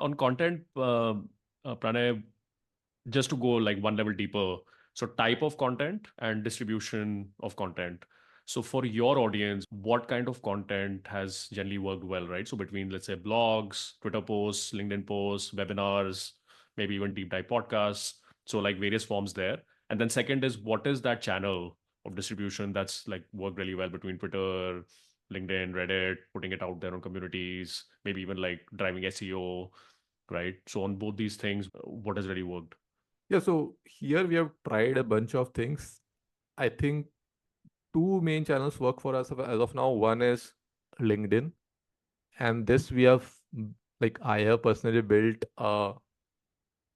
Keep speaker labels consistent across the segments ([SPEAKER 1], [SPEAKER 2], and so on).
[SPEAKER 1] On content, Pranay, just to go like one level deeper, so type of content and distribution of content. So for your audience, what kind of content has generally worked well, right? So between, let's say, blogs, Twitter posts, LinkedIn posts, webinars, maybe even deep dive podcasts. So like various forms there. And then second is, what is that channel of distribution that's like worked really well between Twitter, LinkedIn, Reddit, putting it out there on communities, maybe even like driving SEO, right? So on both these things, what has really worked?
[SPEAKER 2] Yeah, so here we have tried a bunch of things. I think two main channels work for us as of now. One is LinkedIn, and this we have like I have personally built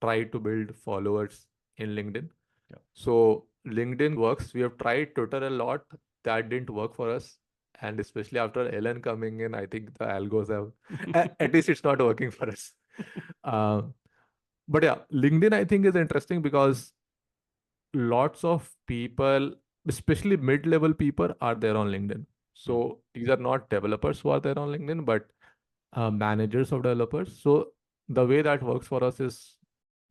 [SPEAKER 2] tried to build followers in LinkedIn.
[SPEAKER 1] Yeah.
[SPEAKER 2] So LinkedIn works. We have tried Twitter a lot. That didn't work for us. And especially after Ellen coming in, I think the algos have, at least it's not working for us. Uh, but yeah, LinkedIn I think is interesting because lots of people, especially mid-level people, are there on LinkedIn.
[SPEAKER 1] Hmm.
[SPEAKER 2] So these are not developers who are there on LinkedIn, but managers of developers. So the way that works for us is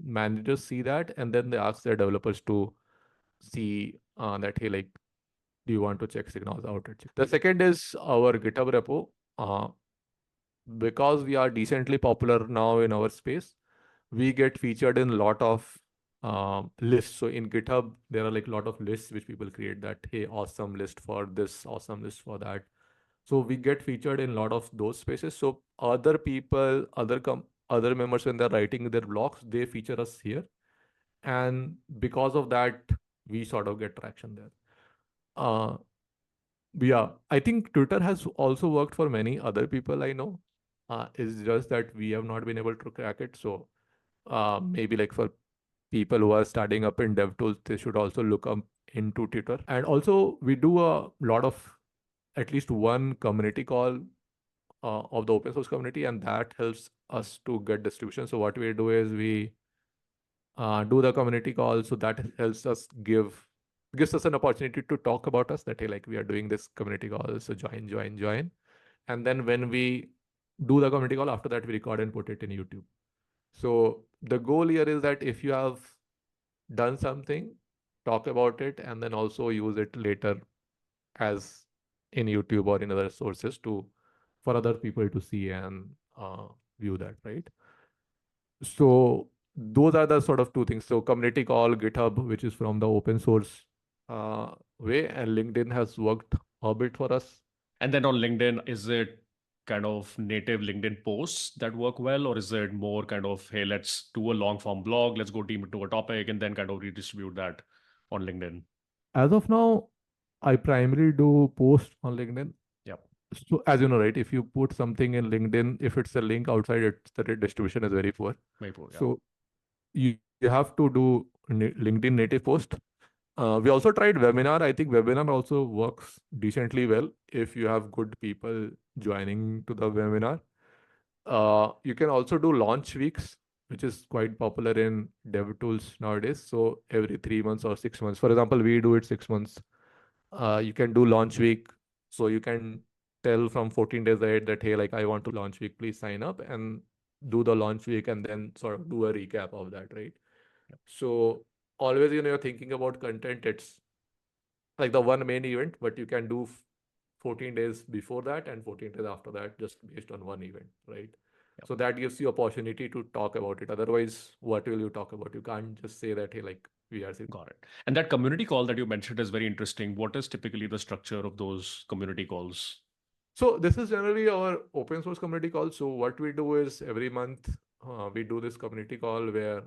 [SPEAKER 2] managers see that and then they ask their developers to see that, hey, like, do you want to check SigNoz out? The second is our GitHub repo. Uh, because we are decently popular now in our space, we get featured in a lot of lists. So in GitHub, there are like a lot of lists which people create that, hey, awesome list for this, awesome list for that. So we get featured in a lot of those spaces. So other people, other members, when they're writing their blogs, they feature us here. And because of that, we sort of get traction there. Uh, yeah, I think Twitter has also worked for many other people I know. It's just that we have not been able to crack it. So maybe like for people who are starting up in dev tools, they should also look up into Twitter. And also, we do a lot of at least one community call of the open source community, and that helps us to get distribution. So what we do is we do the community call, so that helps us gives us an opportunity to talk about us, that hey, like, we are doing this community call, so join. And then when we do the community call, after that we record and put it in YouTube. So the goal here is that if you have done something, talk about it, and then also use it later as in YouTube or in other sources to for other people to see and view that, right? So those are the sort of two things. So community call, GitHub, which is from the open source way, and LinkedIn has worked a bit for us.
[SPEAKER 1] And then on LinkedIn, is it kind of native LinkedIn posts that work well, or is it more kind of, hey, let's do a long form blog, let's go deep into a topic, and then kind of redistribute that on LinkedIn?
[SPEAKER 2] As of now, I primarily do post on LinkedIn.
[SPEAKER 1] Yep.
[SPEAKER 2] So as you know, right, if you put something in LinkedIn, if it's a link outside, the distribution is very poor.
[SPEAKER 1] Maybe, yeah.
[SPEAKER 2] So you have to do LinkedIn native post. We also tried webinar. I think webinar also works decently well if you have good people joining to the webinar. You can also do launch weeks, which is quite popular in dev tools nowadays. So every 3 months or 6 months, for example, we do it 6 months. You can do launch week. So you can tell from 14 days ahead that, hey, like, I want to launch week, please sign up, and do the launch week and then sort of do a recap of that, right? So always, you're thinking about content, it's like the one main event, but you can do 14 days before that and 14 days after that, just based on one event, right?
[SPEAKER 1] Yep.
[SPEAKER 2] So that gives you opportunity to talk about it. Otherwise, what will you talk about? You can't just say that, hey, like, we are.
[SPEAKER 1] Got it. And that community call that you mentioned is very interesting. What is typically the structure of those community calls?
[SPEAKER 2] So this is generally our open source community call. So what we do is every month we do this community call where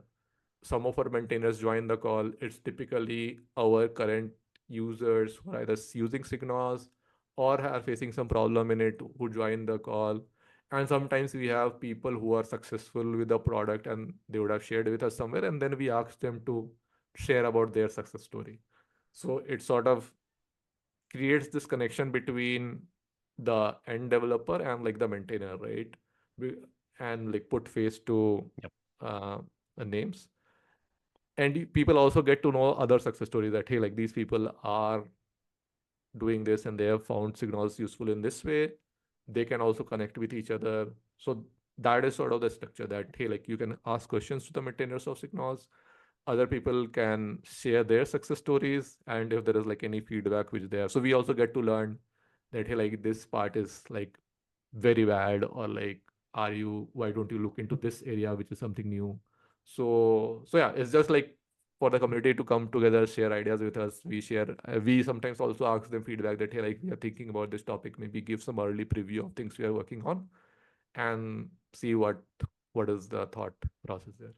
[SPEAKER 2] some of our maintainers join the call. It's typically our current users who are either using SigNoz or are facing some problem in it who join the call. And sometimes we have people who are successful with the product and they would have shared with us somewhere. And then we ask them to share about their success story. So it sort of creates this connection between the end developer and like the maintainer, right? And like put face to
[SPEAKER 1] Yep.
[SPEAKER 2] uh, names. And people also get to know other success stories that, hey, like, these people are doing this and they have found SigNoz useful in this way. They can also connect with each other. So that is sort of the structure that, hey, like you can ask questions to the maintainers of SigNoz. Other people can share their success stories, and if there is like any feedback which they have. So we also get to learn that, hey, like this part is like very bad, or like, why don't you look into this area, which is something new? So yeah, it's just like for the community to come together, share ideas with us. We sometimes also ask them feedback that, hey, like we are thinking about this topic, maybe give some early preview of things we are working on, and see what is the thought process there.